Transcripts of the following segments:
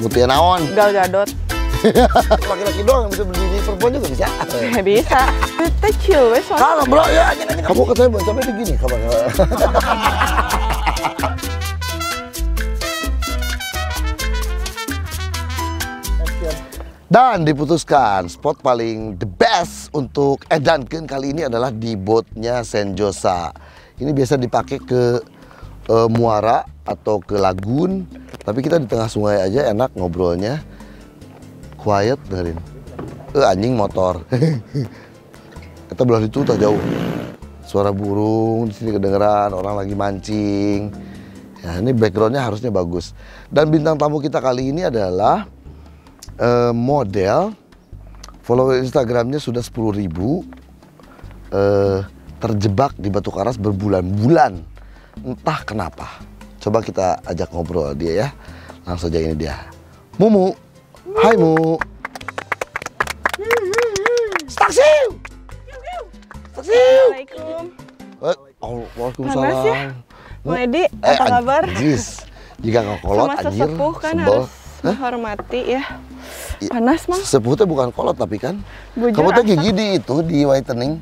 Mutia naon? Gal Gadot. Laki-laki doang yang bisa berdiri, perempuan juga bisa. Bisa. Kita chill wes. Kalau bro, ya anjing. Kamu katanya buat sampai begini, kabar. Dan diputuskan spot paling the best untuk edankeun kali ini adalah di boatnya Senjosa. Ini biasa dipakai ke muara atau ke lagun, tapi kita di tengah sungai aja enak ngobrolnya. Quiet dengerin. Anjing motor. Kita belah itu tak jauh. Suara burung di sini kedengeran, orang lagi mancing. Ya, ini backgroundnya harusnya bagus. Dan bintang tamu kita kali ini adalah model, follower Instagramnya sudah 10.000, terjebak di Batu Karas berbulan-bulan, entah kenapa. Coba kita ajak ngobrol dia ya. Langsung aja, ini dia, Mumu. Hai Mu. Staksiu. Assalamualaikum. Waalaikumsalam. Panas ya? Mau Edi, apa kabar? Jis, jika nggak kolot sama anjir, sesepuh kan sebel. harus menghormati ya. Panas Mang. Sepuh teh bukan kolot tapi kan. Bujur Kamu teh asa. gigi di itu di whitening.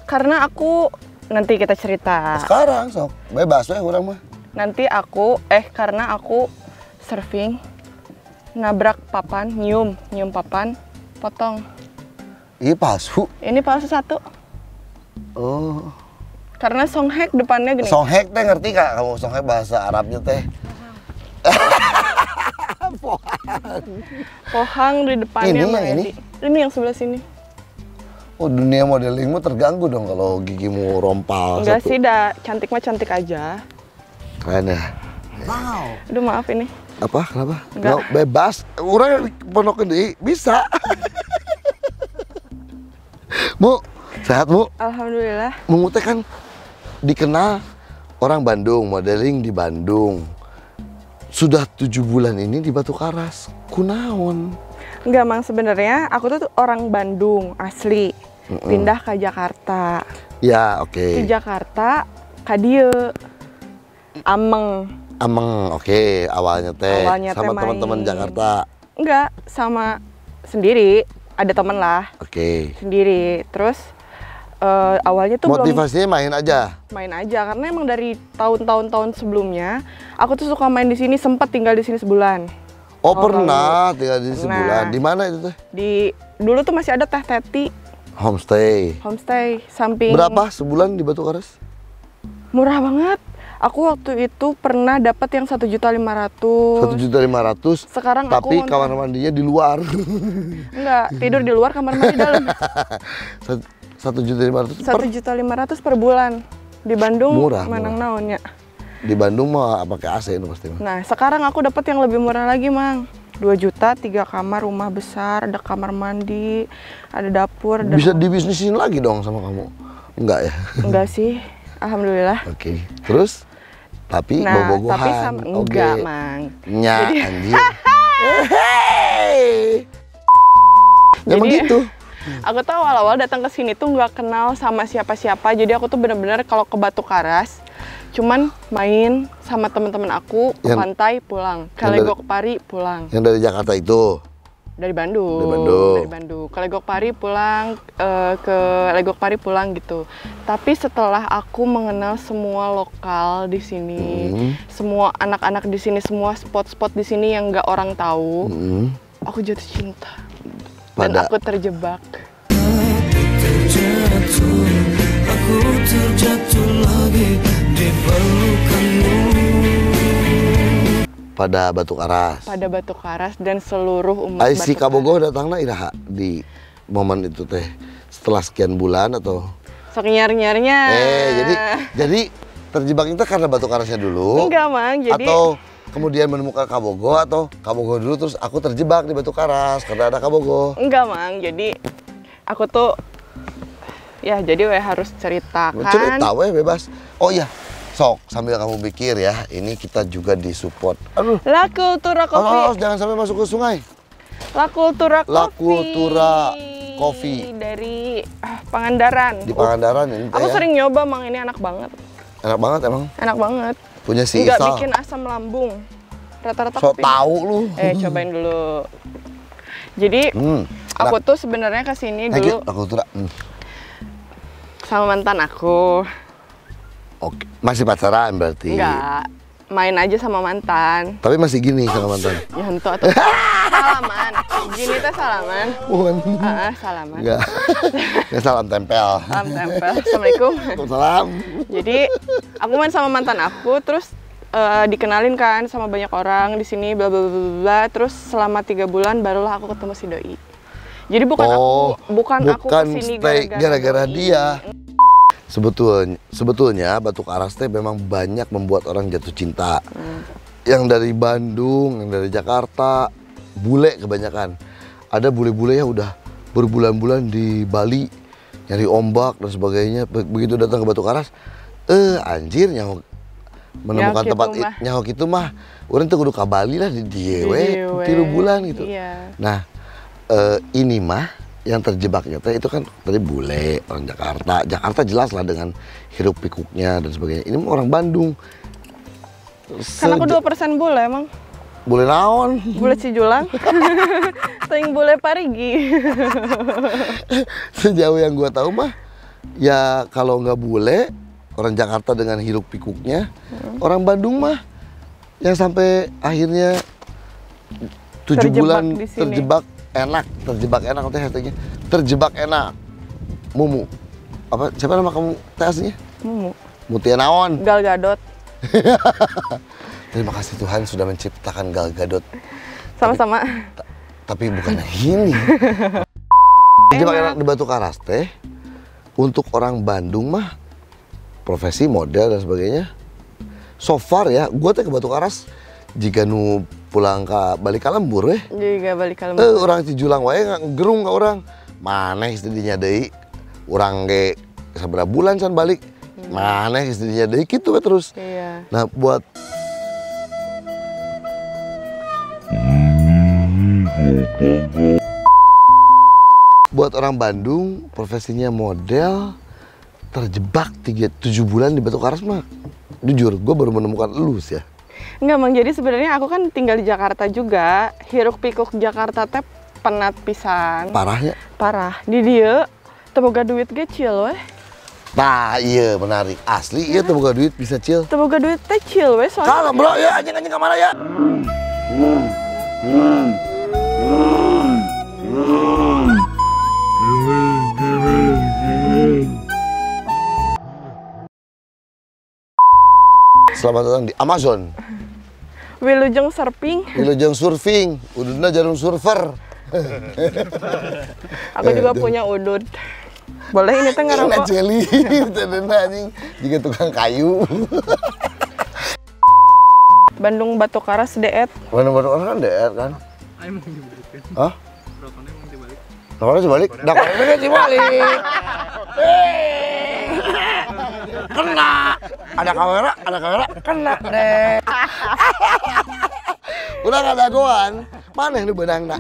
Karena aku nanti kita cerita. Sekarang sok bebas we urang mah. Nanti karena aku surfing nabrak papan, nyium papan, potong. Iya palsu. Ini palsu satu. Oh. Karena songhek depannya gini. Songhek teh ngerti kak kamu? Songhek bahasa Arabnya teh. Pohang di depannya. Ini Mang yang ini? Edi. Ini yang sebelah sini. Oh, dunia modelingmu terganggu dong kalau gigimu rompal. Enggak satu. sih, dah cantik mah cantik aja. Keren ya. Aduh maaf ini. Apa? Kenapa? Enggak. No, bebas. Orang pondok gede bisa. Mu, sehat Mu? Alhamdulillah. Mu teh kan dikenal orang Bandung, modeling di Bandung. Sudah 7 bulan ini di Batu Karas. Kunaon? Enggak Mang, sebenarnya aku tuh orang Bandung asli. Pindah ke Jakarta. Ya, oke. Di Jakarta ka dieu. Ameng. Oke, awalnya teh Awalnya sama teh teman-teman main. Jakarta. Enggak, sama sendiri. Ada temen lah, Oke. sendiri. Terus awalnya tuh Motivasinya main aja. main aja karena emang dari tahun-tahun sebelumnya aku tuh suka main di sini, sempat tinggal di sini sebulan. Oh, Tahun pernah lalu. tinggal di sebulan. Nah. Di mana itu teh? Dulu tuh masih ada Teh Teti Homestay. homestay samping. Berapa sebulan di Batu Karas? Murah banget. Aku waktu itu pernah dapat yang 1.500.000. 1.500.000. Sekarang Tapi aku kamar mandinya di luar. enggak, tidur di luar, kamar mandi dalam. 1.500.000 1.500.000 per bulan. Di Bandung Murah, manang murah. naonnya. Di Bandung mah pakai AC itu pasti. Nah, sekarang aku dapat yang lebih murah lagi, Mang. 2 juta, 3 kamar, rumah besar, ada kamar mandi, ada dapur. Ada... Bisa dibisnisin lagi dong sama kamu? Enggak ya? Enggak sih, alhamdulillah. Oke. Terus? Tapi Nah, bobogohan. tapi sama enggak, Mang. Nya, Jadi- anjir. Hey. Emang Jadi- gitu. Aku tuh awal-awal datang ke sini tuh nggak kenal sama siapa-siapa. Jadi aku tuh bener-bener kalau ke Batu Karas cuman main sama teman-teman aku ke Yang- pantai pulang, ke yang dari- Legok Pari pulang. Yang dari Jakarta itu. Dari Bandung. Dari Bandung. Dari Bandung. Ke Legok Pari pulang, ke Legok Pari pulang gitu. Tapi setelah aku mengenal semua lokal di sini, semua anak-anak di sini, semua spot-spot di sini yang nggak orang tahu, aku jatuh cinta. Dan Pada- aku terjebak. Aku terjatuh lagi di pelukanmu. Pada Batu Karas. Pada Batu Karas dan seluruh umat Ai si Batu Kabogoh datangna iraha di momen itu teh setelah sekian bulan atau Karas. Sok nyar-nyarnya. jadi terjebak itu karena Batu Karasnya dulu Enggak, Mang. Jadi atau kemudian menemukan Kabogoh atau Kabogoh dulu terus aku terjebak di Batu Karas karena ada Kabogoh. enggak, Mang. Jadi aku tuh ya jadi harus ceritakan. Cerita weh bebas. Oh iya, sok sambil kamu pikir ya, ini kita juga disupport. Aduh, La Kultura Kopi. jangan sampai masuk ke sungai. La Kultura Kopi. La Kultura Kopi. Dari Pangandaran. Di Pangandaran ini teh Aku ya. sering nyoba, Mang. Ini enak banget. Enak banget emang. Enak banget. Punya si Nggak Isal. bikin asam lambung. Rata-rata So kopi. tahu lu. Cobain dulu. Jadi aku tuh sebenarnya kesini Thank you, dulu aku tuh. sama mantan aku. Oke, masih pacaran berarti. Enggak, main aja sama mantan. Tapi masih gini sama mantan. Ya hento atau salaman. Gini teh salaman. Bukan. Salaman. Enggak. Ya, salam tempel. Salam tempel. Assalamualaikum. Salam. Jadi aku main sama mantan aku, terus dikenalin kan sama banyak orang di sini, bla bla bla bla. Terus selama 3 bulan barulah aku ketemu si doi. Jadi bukan aku kesini gara-gara doi. dia. Sebetulnya Batu Karas teh memang banyak membuat orang jatuh cinta. Yang dari Bandung, yang dari Jakarta, bule kebanyakan. Ada bule-bule yang udah berbulan-bulan di Bali nyari ombak dan sebagainya. Begitu datang ke Batu Karas, anjir nyaho menemukan tempat nyaho itu mah orang tuh kudu ka Bali lah di diewe 3 bulan gitu. Iya. Nah, ini mah yang terjebaknya teh itu kan tadi bule orang Jakarta. Jakarta jelas lah dengan hiruk pikuknya dan sebagainya. Ini mah orang Bandung. Kan aku 2% bule emang. Bule naon? Bule Cijulang. Ting bule Parigi. Sejauh yang gua tahu mah ya kalau nggak bule orang Jakarta dengan hiruk pikuknya, orang Bandung mah yang sampai akhirnya 7 bulan terjebak enak teh hashtagnya terjebak enak. Mumu. Apa siapa nama kamu teh aslinya? Mumu. Mutia naon? Gal Gadot. Terima kasih Tuhan sudah menciptakan Gal Gadot. Sama-sama. Tapi bukan ini. Terjebak enak di Batu Karas teh untuk orang Bandung mah profesi model dan sebagainya. So far ya, gua teh ke Batu Karas jika nu pulang ke balik ka lembur weh. Juga balik ka lembur. Orang Cijulang wae gerung ka orang. Maneh istrinya deui. Urang ge sabaraha bulan can balik. Maneh istrinya deui kitu we terus. Iya. Nah, buat orang Bandung profesinya model terjebak 7 bulan di Batu Karas mah jujur gue baru menemukan elus ya. Enggak Mang, jadi sebenarnya aku kan tinggal di Jakarta juga. Hiruk pikuk Jakarta teh penat pisan. Parahnya? Parah. Di dieu teu boga duit ge chill weh. Nah iya menarik asli iya teu boga duit bisa chill. Teu boga duit teh chill weh soalnya. Kalem bro ya anjing ka mana ya? Selamat datang di Amazon. Wilujeng surfing. Wilujeng surfing, ududna jarum surfer. Aku juga punya udud. Boleh ini teh ngarokok. Enak celi, tadena anjing juga tukang kayu. Bandung Batu Karas deet. Bandung Batu Karas kan deet kan? Ayo mau dibalikin. Hah? Rokonnya mau dibalik. Rokonnya dibalik? Rokonnya kan dibalik. Kena. Ada kamera, kena deh. Udah gak dagoan, mana yang benang nak?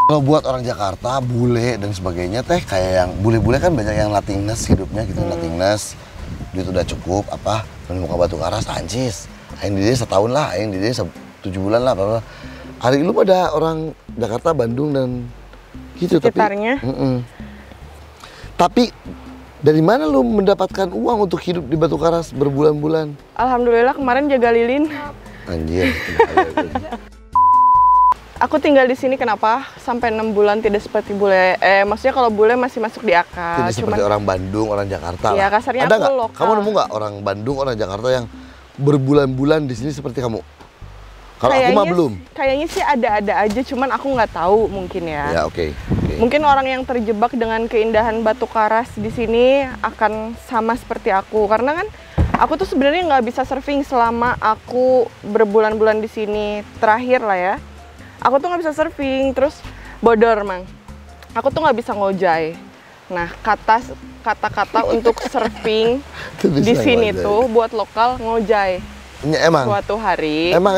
Kalau buat orang Jakarta, bule dan sebagainya teh kayak yang bule-bule kan banyak yang nothingness hidupnya gitu, nothingness. Duit udah cukup, apa, menemukan Batu Karas, anjis. Aing di dia setahun lah, aing di dia 7 bulan lah, apa. Hari lu pada orang Jakarta, Bandung dan gitu sekitarnya. Tapi dari mana lu mendapatkan uang untuk hidup di Batu Karas berbulan-bulan? Alhamdulillah kemarin jaga lilin. Anjir. Aku tinggal di sini kenapa sampai 6 bulan tidak seperti bule. Maksudnya kalau bule masih masuk di akal. Tidak seperti orang Bandung, orang Jakarta. Iya, lah. kasarnya Ada aku nggak? lokal. Kamu nemu nggak orang Bandung, orang Jakarta yang berbulan-bulan di sini seperti kamu? Kalau aku mah belum. Kayaknya sih ada-ada aja, cuman aku nggak tahu mungkin ya. Ya oke. Mungkin orang yang terjebak dengan keindahan Batu Karas di sini akan sama seperti aku, karena kan aku tuh sebenarnya nggak bisa surfing selama aku berbulan-bulan di sini. Terakhir lah ya, aku tuh nggak bisa surfing, terus bodor Mang. Aku tuh nggak bisa ngojay. Nah kata-kata untuk surfing di sini ngojay. tuh buat lokal ngojay. Ya, emang. Suatu hari. Emang.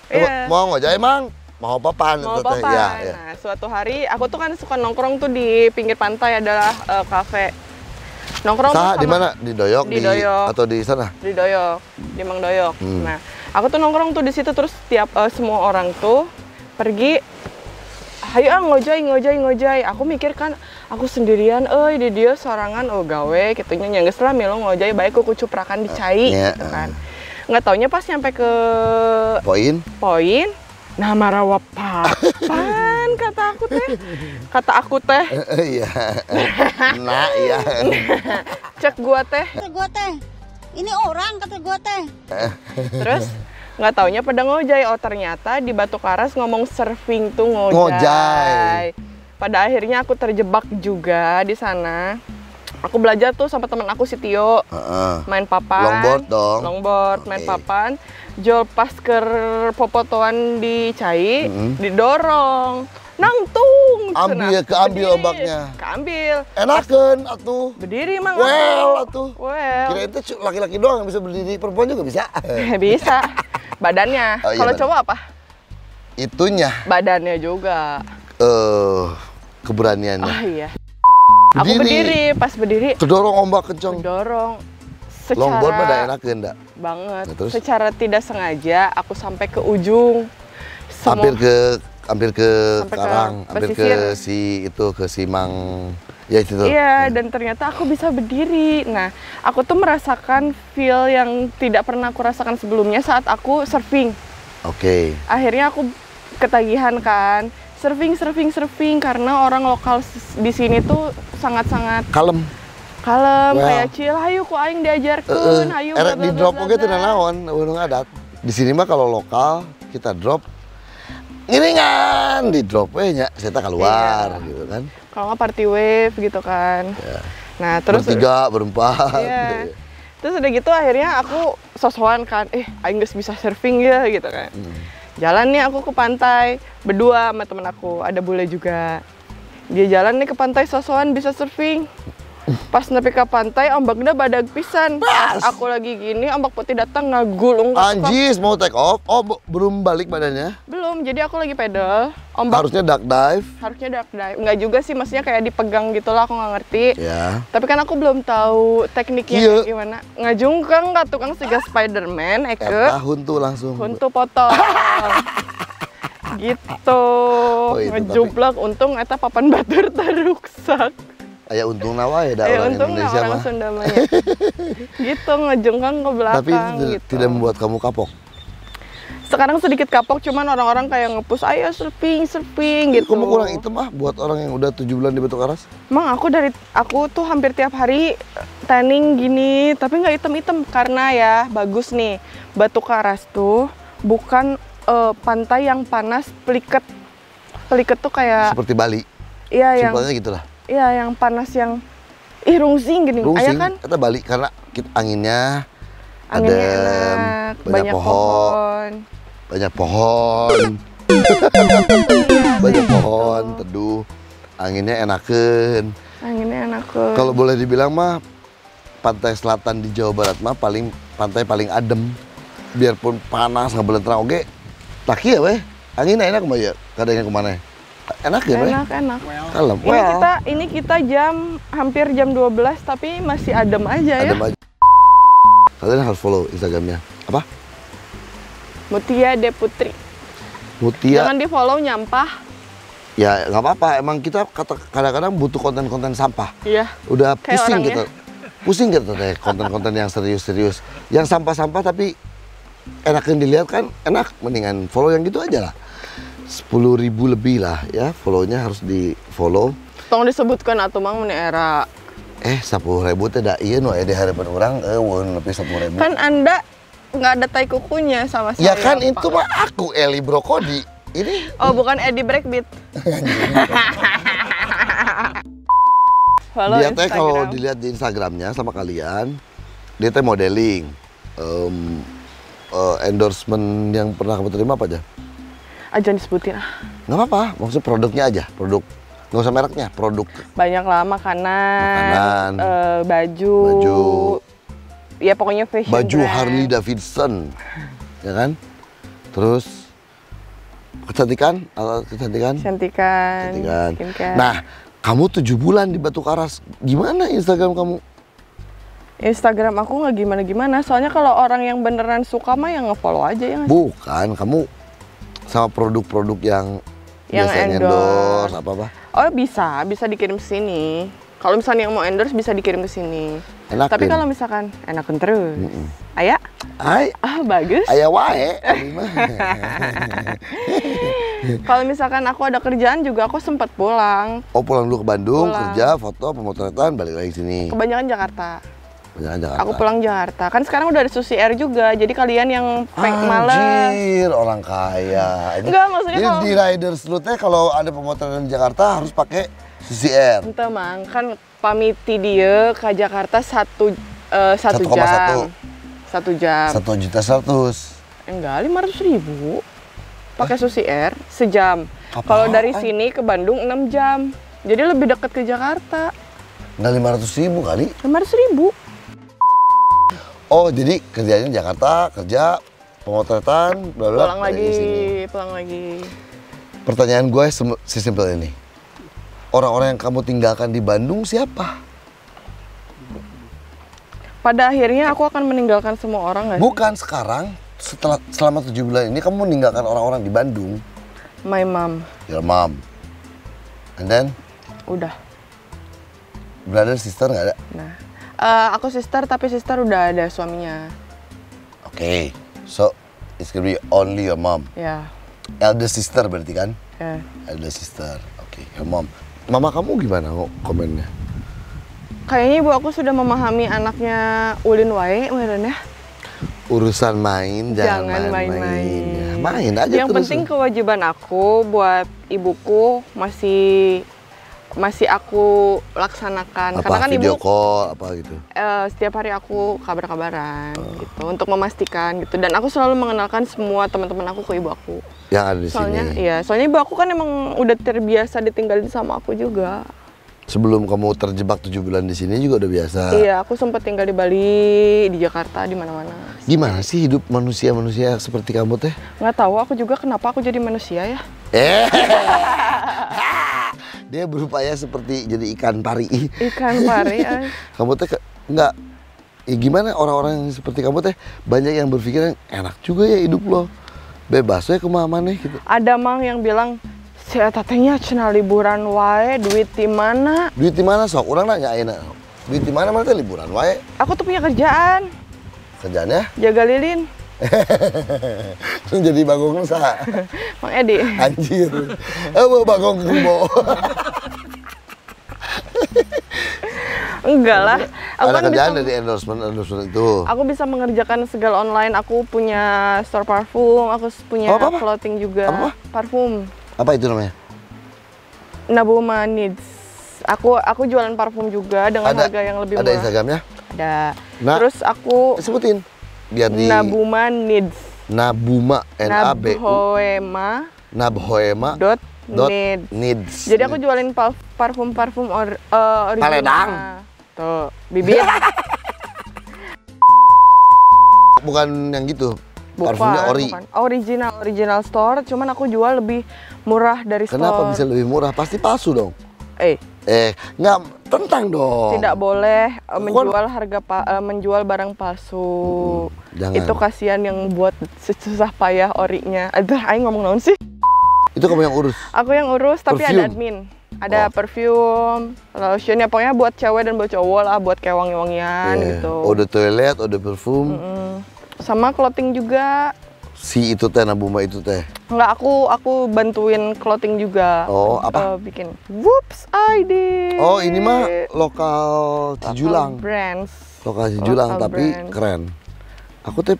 Iya. Mau ngojek emang? Mau papan? Mau itu teh. papan. Ya, ya. Nah, suatu hari aku tuh kan suka nongkrong tuh di pinggir pantai adalah kafe. Nongkrong tuh Saha di sama- mana? Di Doyok, Di Doyok. atau di sana? Di Doyok, di Mang Doyok. Hmm. Nah, aku tuh nongkrong tuh di situ terus tiap semua orang tuh pergi, hayu ngojay. Aku mikir kan, aku sendirian, di dia sorangan, gawe, gitunya nyangges lah milo ngojay, baik aku cuprakan di cai, Iya, gitu kan. Nggak taunya pas nyampe ke Poin? nah marawa papan kata aku teh, Iya. Nah, iya. cek gua teh. Kata gua teh, ini orang kata gua teh. Terus nggak taunya pada ngojay. Oh ternyata di Batu Karas ngomong surfing tuh ngojay. Ngojay. Pada akhirnya aku terjebak juga di sana. Aku belajar tuh sama teman aku si Tio, main papan. Longboard dong. Longboard, main Oke. papan. Jol pas ke popotoan di cai, didorong. Nangtung. cenah. Keambil Berdiri. ombaknya. Keambil. Enakan atuh. Berdiri mang. Well atuh. Well. Kira itu laki-laki doang yang bisa berdiri, perempuan juga bisa. Bisa. Badannya. Oh, iya, Kalau badan. cowok apa? Itunya Badannya juga. keberaniannya. Oh iya. Aku berdiri, pas berdiri Kedorong ombak kenceng. dorong Longboard mah da secara enakeun da. banget. Nah, terus? Secara tidak sengaja aku sampai ke ujung. Hampir ke Sampai ke karang, hampir ke pesisir. si Mang. Ya itu tuh. Iya, dan ternyata aku bisa berdiri. Nah, aku tuh merasakan feel yang tidak pernah aku rasakan sebelumnya saat aku surfing. Oke. Akhirnya aku ketagihan kan. Surfing karena orang lokal di sini tuh sangat-sangat Kalem. kalem, Well. kayak chill, hayu ku aing diajarkeun, hayu bla, Erek bla, di bla, drop bla, oge bla. teu naon, ulung adat. Di sini mah kalau lokal kita drop ngiringan di drop we nya, saya keluar Iya. gitu kan. Kalau nggak party wave gitu kan. Nah terus Bertiga, berempat. iya. Terus udah gitu akhirnya aku sosokan kan, aing geus bisa surfing ya gitu kan. Jalan nih aku ke pantai berdua sama temen aku, ada bule juga. Dia jalan nih ke pantai sosokan bisa surfing. Pas nepi ke pantai ombaknya badag pisan. Pas aku lagi gini ombak putih datang ngagulung ke Anjis mau take off, belum balik badannya. belum, jadi aku lagi pedal. Ombak Harusnya duck dive. harusnya dark dive. Enggak juga sih, maksudnya kayak dipegang gitu lah, aku nggak ngerti. Ya. Tapi kan aku belum tahu tekniknya Iya. kayak gimana. Ngajungkang nggak tukang siga Spiderman, Tahun tuh langsung. untuk potong. Gitu. itu Ngejublak, untung eta papan batur teruksak. Aya untung nawa ya da Ya orang untung Indonesia orang mah. Sunda mah ya. Gitu ngejungkang ke belakang Tapi itu gitu. tidak membuat kamu kapok. Sekarang sedikit kapok, cuman orang-orang kayak nge-push, ayo surfing gitu. Kamu kurang hitam buat orang yang udah 7 bulan di Batu Karas. Emang aku tuh hampir tiap hari tanning gini, tapi nggak hitam-hitam karena ya bagus nih. Batu Karas tuh bukan pantai yang panas peliket. Peliket tuh kayak Seperti Bali. iya yang Simpelnya gitulah. iya yang panas yang rungsing gini. Aya Rungsing, kan kita Bali karena anginnya anginnya adem, enak, banyak banyak pohon. Banyak pohon. Banyak pohon, teduh. Anginnya enakeun. Anginnya enak. Kalau boleh dibilang mah pantai selatan di Jawa Barat mah pantai paling adem. Biarpun panas ngabelentrang oge. Taki ya weh. Anginnya enak mah ya. Kadang kemana? Enak ya weh. Enak. Kalem. Ini kita hampir jam 12 tapi masih adem aja ya. Adem aja. Kalian harus follow Instagramnya. Apa? Mutia De Putri. Mutia. Jangan di-follow nyampah. Ya nggak apa-apa. Emang kita kadang-kadang butuh konten-konten sampah. Iya. Udah Kayak pusing orangnya. gitu. Pusing gitu deh konten-konten yang serius-serius. Yang sampah-sampah tapi enakan dilihat kan enak. Mendingan follow yang gitu aja lah. 10.000 lebih lah ya follow-nya harus di follow. Tong disebutkan atuh mang mun era. 10.000 teh da ieu nu aya di harapan urang eueun nepi 10.000. Kan Anda nggak ada tai kukunya sama saya. Ya kan Pak. itu mah aku Eli Brokodi. Ini Oh, bukan Eddie Breakbeat. Follow dia teh kalau Instagram. dilihat di Instagramnya sama kalian, dia teh modeling. Endorsement yang pernah kamu terima apa aja? Jangan disebutin Nggak apa-apa, maksudnya produknya aja, produk. Nggak usah mereknya, produk. Banyak lah makanan, baju. Baju. Ya pokoknya fashion Baju brand. Harley Davidson, ya kan? Terus kecantikan, alat kecantikan. Cantikan, Kecantikan. skincare. Nah, kamu 7 bulan di Batu Karas, gimana Instagram kamu? Instagram aku nggak gimana-gimana. Soalnya kalau orang yang beneran suka mah yang nge-follow aja ya nggak sih? Bukan, kamu sama produk-produk yang biasanya endorse apa-apa. Oh bisa dikirim ke sini. Kalau misalnya yang mau endorse bisa dikirim ke sini. Enakeun. Tapi kalau misalkan enakeun terus. Aya? Ay, Bagus. aya wae. Kalau misalkan aku ada kerjaan juga aku sempat pulang. Oh, pulang dulu ke Bandung, Pulang. kerja, foto, pemotretan, balik lagi sini. Kebanyakan Jakarta. Jangan Jakarta. Aku pulang Jakarta. Kan sekarang udah ada Susi Air juga. Jadi kalian yang malas. Anjir, orang kaya. Enggak, maksudnya jadi kalau- di riders lu teh kalau ada pemotretan di Jakarta harus pakai Susi Air. Ente mang, kan pamiti dia ke Jakarta satu 1,1. jam. 1 jam. 1.100.000. Enggak, 500.000. Pakai Susi Air sejam. Kalau Apaan? dari sini ke Bandung 6 jam. Jadi lebih dekat ke Jakarta. Nggak 500.000 kali. 500.000. Oh, jadi kerjanya di Jakarta, kerja, pemotretan, bla bla, Pulang balik ke sini. lagi, pulang lagi. Pertanyaan gue sesimpel ini. Orang-orang yang kamu tinggalkan di Bandung siapa? Pada akhirnya aku akan meninggalkan semua orang nggak sih? Bukan sekarang, selama 7 bulan ini kamu meninggalkan orang-orang di Bandung. My mom. Your mom. And then, Udah. brother, sister nggak ada? Nah, aku sister tapi sister udah ada suaminya. Oke, so it's gonna be only your mom. Ya, Elder sister berarti kan? ya. Elder sister, oke, your mom. Mama kamu gimana kok komennya? Kayaknya ibu aku sudah memahami anaknya ulin wae, meren ya. Urusan main, jangan main-main. Ya, main aja Yang terus. penting kewajiban aku buat ibuku masih aku laksanakan. Apa, Karena kan video ibu call, apa gitu? setiap hari aku kabar-kabaran gitu untuk memastikan gitu. Dan aku selalu mengenalkan semua teman-teman aku ke ibu aku. Yang ada di Soalnya sini. iya, soalnya ibu aku kan emang udah terbiasa ditinggalin sama aku juga. Sebelum kamu terjebak 7 bulan di sini juga udah biasa. Iya, aku sempat tinggal di Bali, di Jakarta, di mana-mana. Gimana sih hidup manusia-manusia seperti kamu teh? Nggak tahu aku juga kenapa aku jadi manusia ya. Dia berupaya seperti jadi ikan pari. Ikan pari. Kamu teh nggak, ya gimana orang-orang yang seperti kamu teh banyak yang berpikiran enak juga ya hidup lo, bebas ya kemana-mana gitu. Ada mang yang bilang si eta teh nya cenah liburan wae, duit di mana? Duit di mana sok? Orang nanya enak. Duit di mana mereka liburan wae? Aku tuh punya kerjaan, Kerjaannya jaga lilin. jadi bagong sa. Mang Edi. Anjir. Bagong kumbo. Enggak lah. Aku Ada kan kerjaan bisa, dari endorsement itu. aku bisa mengerjakan segala online. Aku punya store parfum, aku punya Apa? clothing juga. Apa? Parfum. Apa itu namanya? Nabuma Needs. Aku jualan parfum juga dengan harga yang lebih ada murah. Instagramnya? Ada. Nah, Terus aku sebutin biar di Nabuma Needs. Nabuma NABU Nabhoema Nabhoema dot dot needs. needs. Jadi aku jualin parfum original. Paledang. Tuh, bibit. Bukan yang gitu. Bukan, Parfumnya ori. bukan. Original store, cuman aku jual lebih murah dari Kenapa store. bisa lebih murah? Pasti palsu dong. Nggak, tentang dong. Tidak boleh Bukan. menjual barang palsu. Jangan. Itu kasihan yang buat susah payah orinya. Aduh, aing ngomong naon sih? Itu kamu yang urus. Aku yang urus, tapi Perfume? ada admin. Ada Oh. perfume, lotion, ya pokoknya buat cewek dan buat cowok lah, buat kayak wangi-wangian Yeah. gitu. Eau de toilet, eau de parfum. Sama clothing juga. Si itu teh, Nabuma itu teh. Enggak, aku bantuin clothing juga. Oh, apa? Bikin. Whoops, ID. Oh, ini mah lokal Cijulang. Brands. Lokal Cijulang, Local tapi brand. keren. Aku teh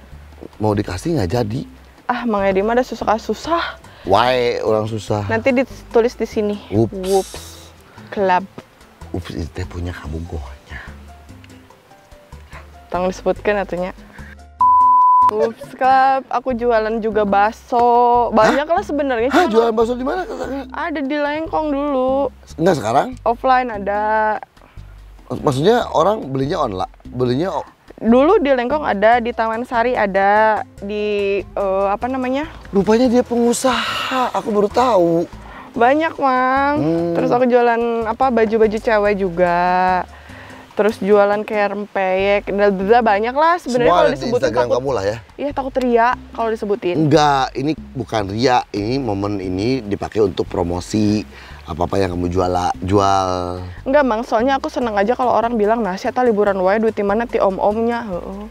mau dikasih nggak jadi. Ah, Mang Edi mah ada susah-susah. Wae, orang susah. Nanti ditulis di sini. Whoops. Whoops. Club. Ups, itu teh punya kamu gonya. Tolong disebutkan atunya. Whoops Club. Aku jualan juga bakso. Banyak lah sebenarnya. Hah, cuman jualan bakso di mana katanya? ada di Lengkong dulu. Enggak sekarang? Offline ada. Maksudnya orang belinya online, Dulu di Lengkong ada, di Taman Sari ada, di apa namanya? rupanya dia pengusaha. Aku baru tahu. Banyak, Mang. Terus aku jualan baju-baju cewek juga. terus jualan kayak rempeyek, banyak lah sebenarnya Semua kalau ada di disebutin Instagram takut. kamu lah ya. Iya takut ria kalau disebutin. Enggak, ini bukan ria, ini momen ini dipakai untuk promosi apa-apa yang kamu jual. Enggak mang, soalnya aku seneng aja kalau orang bilang nah saya liburan wae duit di mana ti om-omnya. Heeh.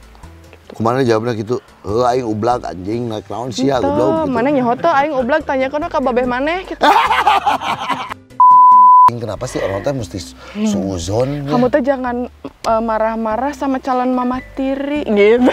Kemana jawabnya gitu? Aing ublag anjing naik naon sia goblok gitu. Mana nyaho teh aing ublag tanyakeun ka babeh maneh gitu. Kenapa sih orang teh mesti suuzon? Kamu tuh jangan marah-marah sama calon mama tiri gitu.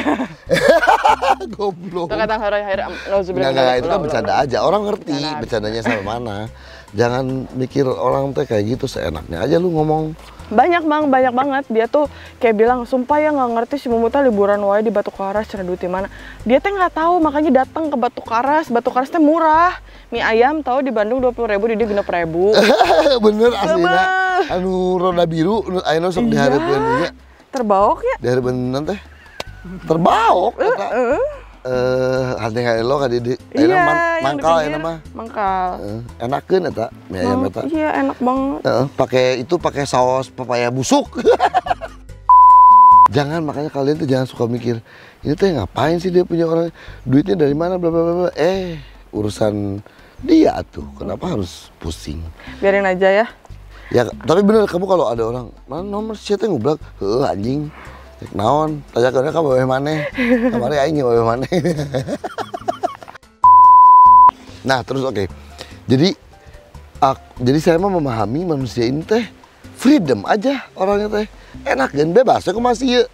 Goblok. Tuh kata Enggak, itu kan bercanda aja. Orang ngerti bercandanya sampai mana. Jangan mikir orang teh kayak gitu, seenaknya aja lu ngomong. Banyak banget. Dia tuh kayak bilang, sumpah ya nggak ngerti si Mumu teh liburan wae di Batu Karas, cina duit di mana. Dia teh nggak tahu, makanya datang ke Batu Karas. Batu Karas teh murah. Mie ayam tahu di Bandung 20.000, di dia 16.000. Bener aslinya. Anu roda biru, ayeuna sok dihareupeun nya. Terbaok ya? Dihareupeun teh. Terbaok eta. Hati lo kan di mangkal ya nama mangkal enakeun eta mie ayam eta. Iya enak banget. Pakai saus pepaya busuk. Jangan, makanya kalian tuh jangan suka mikir ini tuh ngapain sih dia punya orang, duitnya dari mana bla bla bla. Urusan dia tuh, kenapa harus pusing? Biarin aja ya. Ya tapi bener, kamu kalau ada orang mana nomor siapa yang ngublak, anjing naon, tanya ke mereka bawa mana, kemarin aing bawa mana. Nah terus oke. Jadi saya mah memahami manusia ini teh freedom aja orangnya teh, enak dan bebas. Aku masih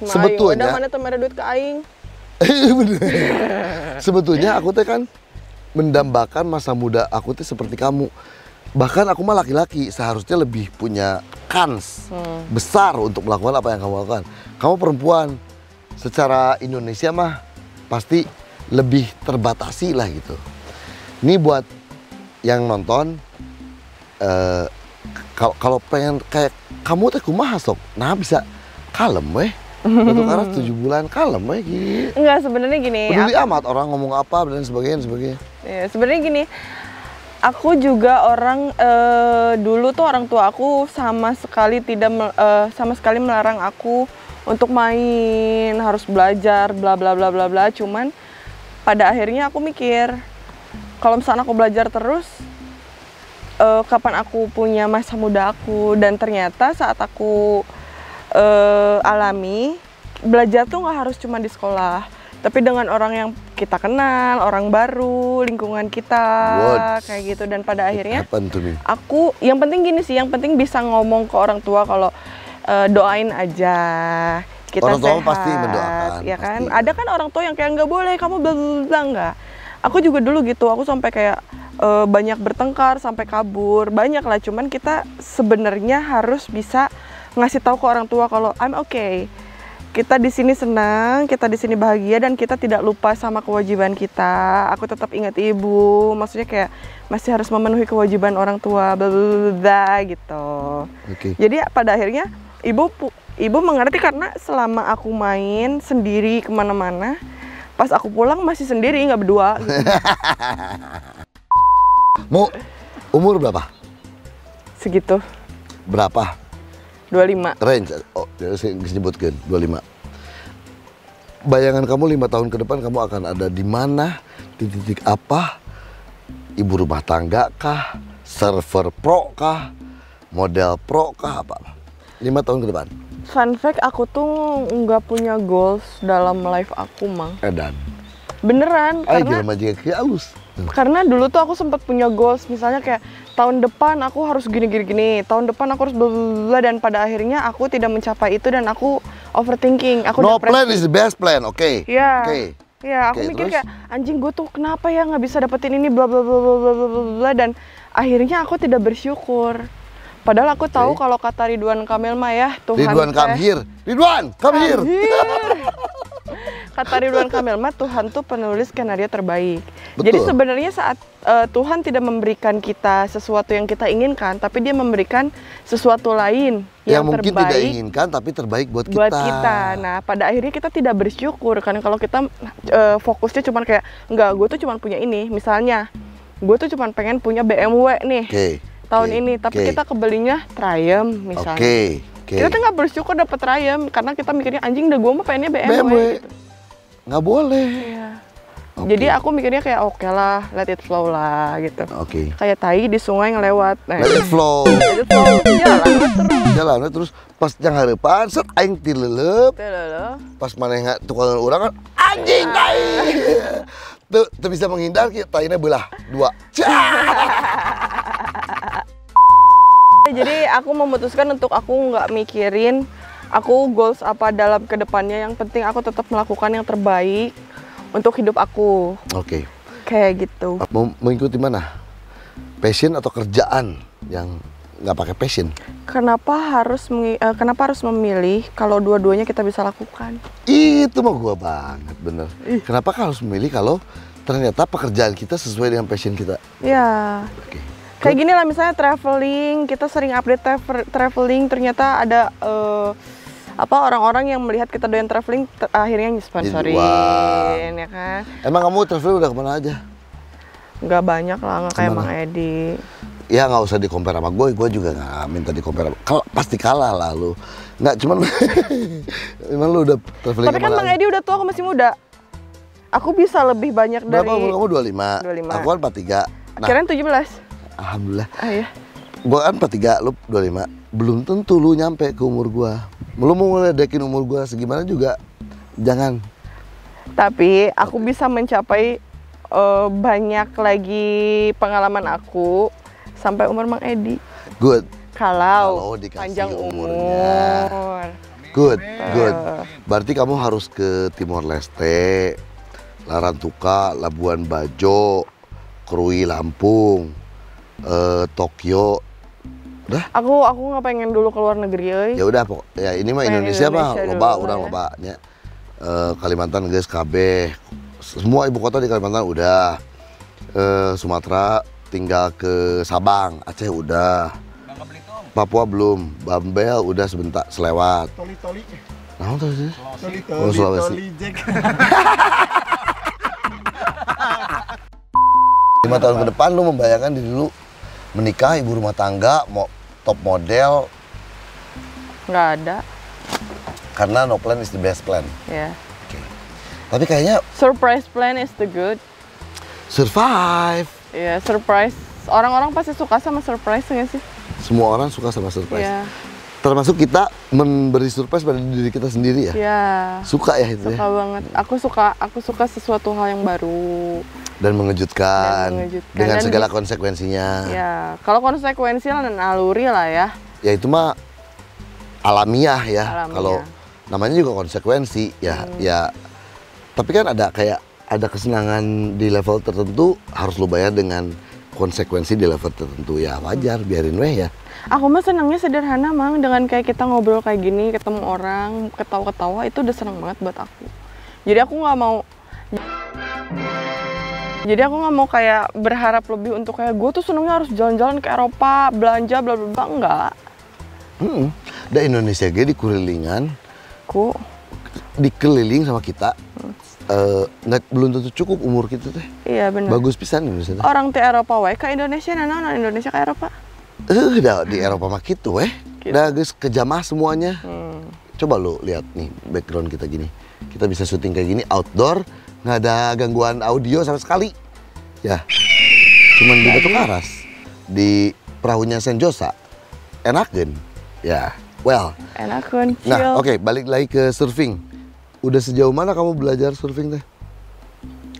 sebetulnya. Udah mana tuh mere duit ke aing? Sebetulnya aku teh kan mendambakan masa muda aku teh seperti kamu. Bahkan aku mah laki-laki, seharusnya lebih punya kans besar untuk melakukan apa yang kamu lakukan. Kamu perempuan, secara Indonesia mah pasti lebih terbatasi lah gitu. Ini buat yang nonton, kalau pengen kayak kamu teh kumaha sok, nah bisa kalem weh. Batu Karas 7 bulan kalem weh gitu. Enggak, sebenarnya gini. Peduli amat orang ngomong apa dan sebagainya. Ya, sebenarnya gini. Aku juga orang dulu tuh orang tua aku sama sekali melarang aku untuk main, harus belajar, bla bla bla bla bla. Cuman pada akhirnya aku mikir kalau misalnya aku belajar terus, kapan aku punya masa muda aku? Dan ternyata saat aku alami belajar tuh nggak harus cuma di sekolah. Tapi dengan orang yang kita kenal, orang baru, lingkungan kita, kayak gitu. Dan pada akhirnya aku, yang penting gini sih, yang penting bisa ngomong ke orang tua kalau doain aja, kita orang sehat. Tua pasti mendoakan. Ya kan? Pasti. Ada kan orang tua yang kayak nggak boleh, kamu bla nggak. Aku juga dulu gitu, aku sampai kayak banyak bertengkar, sampai kabur, banyak lah. Cuman kita sebenarnya harus bisa ngasih tahu ke orang tua kalau I'm okay. Kita di sini senang, kita di sini bahagia, dan kita tidak lupa sama kewajiban kita. Aku tetap ingat ibu, maksudnya kayak masih harus memenuhi kewajiban orang tua, bla gitu. Okay. Jadi pada akhirnya ibu mengerti karena selama aku main sendiri kemana-mana, pas aku pulang masih sendiri, nggak berdua. Gitu. Mau umur berapa? Segitu. Berapa? 25. Range, saya sebutkan 25. Bayangan kamu 5 tahun ke depan kamu akan ada di mana, di titik apa? Ibu rumah tangga kah? Server pro kah? Model pro kah? Apa? 5 tahun ke depan. Fun fact, aku tuh nggak punya goals dalam life aku, Mang. Edan. Beneran, karena dulu tuh aku sempat punya goals, misalnya kayak tahun depan aku harus gini, tahun depan aku harus bla, dan pada akhirnya aku tidak mencapai itu dan aku overthinking, aku no depresi. Plan is the best plan, oke? Iya. Okay. Iya, aku mikir kayak anjing gue tuh kenapa ya nggak bisa dapetin ini bla bla bla bla bla bla, dan akhirnya aku tidak bersyukur. Padahal aku tahu kalau kata Ridwan Kamil mah ya, Tuhan Ridwan come here. Ridwan come here. Kata Ridwan Kamil mah, Tuhan tuh penulis skenario terbaik. Betul. Jadi sebenarnya saat Tuhan tidak memberikan kita sesuatu yang kita inginkan, tapi dia memberikan sesuatu lain yang mungkin terbaik, tidak inginkan tapi terbaik buat kita. Nah, pada akhirnya kita tidak bersyukur kan kalau kita fokusnya cuma kayak enggak, gue tuh cuma punya ini. Misalnya, gue tuh cuma pengen punya BMW nih. Tahun ini, tapi kita kebelinya Triumph misalnya. Oke. Kita tuh nggak bersyukur dapet Triumph karena kita mikirnya anjing dah gue mah pengennya BMW. BMW. Gitu. Nggak boleh. Iya. Oke. Jadi aku mikirnya kayak oke lah, let it flow lah gitu. Oke. Kayak tai di sungai ngelewat. Nah, Let it flow. let it flow, jalan terus. Jalan terus pas yang harapan set aing tilelep. Tuh, loh. Pas maneh tukang urang kan anjing tai. Tuh bisa menghindar kita taina belah dua. Jadi aku memutuskan untuk aku nggak mikirin aku goals apa dalam kedepannya. Yang penting aku tetap melakukan yang terbaik untuk hidup aku. Oke. Kayak gitu. Mau mengikuti mana? Passion atau kerjaan yang nggak pakai passion? Kenapa harus memilih kalau dua-duanya kita bisa lakukan? Itu mah gua banget bener. Kenapa harus memilih kalau ternyata pekerjaan kita sesuai dengan passion kita? Ya. Oke. Kayak gini lah misalnya traveling, kita sering update traveling, ternyata ada orang-orang yang melihat kita doyan traveling akhirnya ngesponsorin, Wah. ya kan? Emang kamu traveling udah kemana aja? Nggak banyak lah, nggak kayak Kemana? Mang Edi. Ya nggak usah di-compare sama gue juga nggak minta di-compare. Pasti kalah lah lu. Nggak cuman, emang lu udah traveling Tapi kan kemana Mang aja? Edi udah tua, aku masih muda. Aku bisa lebih banyak Berapa dari... umur kamu? 25? 25. Aku kan 43. Nah, Kirain 17. alhamdulillah. Ah ya. Gua kan 43, lu 25. Belum tentu lu nyampe ke umur gua. Belum mau ngeledekin umur gua segimana juga. Jangan. Tapi aku bisa mencapai banyak lagi pengalaman aku sampai umur Mang Edi. Good. Kalau dikasih panjang umurnya. umur. Good. Berarti kamu harus ke Timor Leste, Larantuka, Labuan Bajo, Krui Lampung, Tokyo. Udah. Aku nggak pengen dulu ke luar negeri, euy. Ya udah ya ini mah Pengen Indonesia mah Indonesia loba, dulu urang ya. loba nya. Kalimantan geus kabeh. Semua ibu kota di Kalimantan udah. Sumatera tinggal ke Sabang, Aceh udah. Papua belum, Bambel udah sebentar selewat. Toli-toli. Nah, terus sih. Toli-toli. Oh, Sulawesi. Toli Jack. 5 tahun ke depan lu membayangkan diri lu menikah, ibu rumah tangga, top model, Nggak ada, karena no plan is the best plan. ya. Oke. Tapi kayaknya Surprise plan is the good. survive. Ya, surprise. Orang-orang pasti suka sama surprise nggak sih? Semua orang suka sama surprise. Iya. Termasuk kita memberi surprise pada diri kita sendiri ya. Ya. Suka ya itu Suka ya. banget. Aku suka sesuatu hal yang baru. Dan mengejutkan, Dan mengejutkan. dengan Dan segala konsekuensinya. Ya, kalau konsekuensi lah dan naluri lah ya. Ya itu mah alamiah ya. Alamiah. Kalau namanya juga konsekuensi ya. Ya. Tapi kan ada kayak ada kesenangan di level tertentu harus lo bayar dengan konsekuensi di level tertentu ya wajar biarin weh ya. Aku mah senangnya sederhana, Mang. Dengan kayak kita ngobrol kayak gini, ketemu orang, ketawa-ketawa, itu udah senang banget buat aku. Jadi aku nggak mau kayak berharap lebih untuk kayak gue tuh senangnya harus jalan-jalan ke Eropa, belanja, bla bla bla, enggak. Da Indonesia ge dikelilingan, dikeliling sama kita. Belum tentu cukup umur kita teh. Iya benar. Bagus pisan Indonesia teh. Orang teh Eropa wae ke Indonesia, nah Indonesia ke Eropa. Dah di Eropa mah gitu Dah geus kejamah semuanya. Coba lu lihat nih background kita gini. Kita bisa syuting kayak gini outdoor, nggak ada gangguan audio sama sekali. Ya. Cuman di Batu Karas, di perahunya Senjosa. Enakeun. Ya. Well. Enakeun, chill. Nah, oke, balik lagi ke surfing. Udah sejauh mana kamu belajar surfing teh?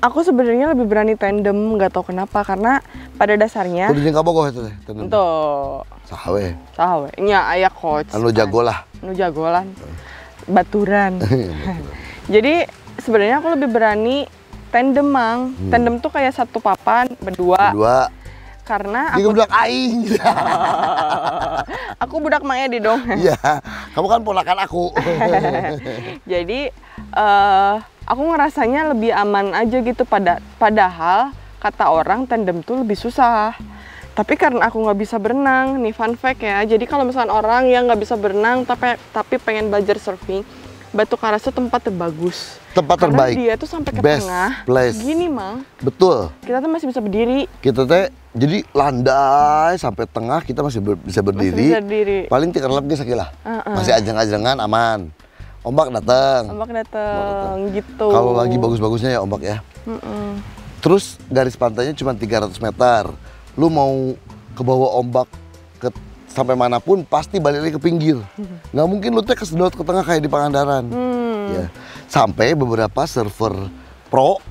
Aku sebenarnya lebih berani tandem, nggak tahu kenapa, karena pada dasarnya Kudu jeung kabogoh eta teh. tandem. tuh Saha we. nya aya coach. Anu jago lah. Anu jagolan. Baturan. Jadi sebenarnya aku lebih berani tandem, Mang. Tandem tuh kayak satu papan berdua. Karena Dia budak aing. aku budak Mang Edi dong. Iya, kamu kan ponakan aku. Jadi aku ngerasanya lebih aman aja gitu, padahal kata orang tandem tuh lebih susah. Tapi karena aku nggak bisa berenang, nih fun fact ya. Jadi kalau misalkan orang yang nggak bisa berenang tapi pengen belajar surfing, Batu Karas tuh tempat terbagus. Tempat Karena terbaik. dia tuh sampai ke Best tengah. place. Gini, Mang. Betul. Kita tuh masih bisa berdiri. Kita teh jadi landai sampai tengah kita masih bisa berdiri. Masih bisa berdiri. Paling tikar lap geus lah. Masih ajeng-ajengan aman. Ombak datang. Ombak datang gitu. Kalau lagi bagus-bagusnya ya ombak ya. Terus garis pantainya cuma 300 meter. Lu mau ke bawah ombak sampai manapun pasti balik lagi ke pinggir. Nggak mungkin lu teh kesedot ke tengah kayak di Pangandaran. Ya. Sampai beberapa server pro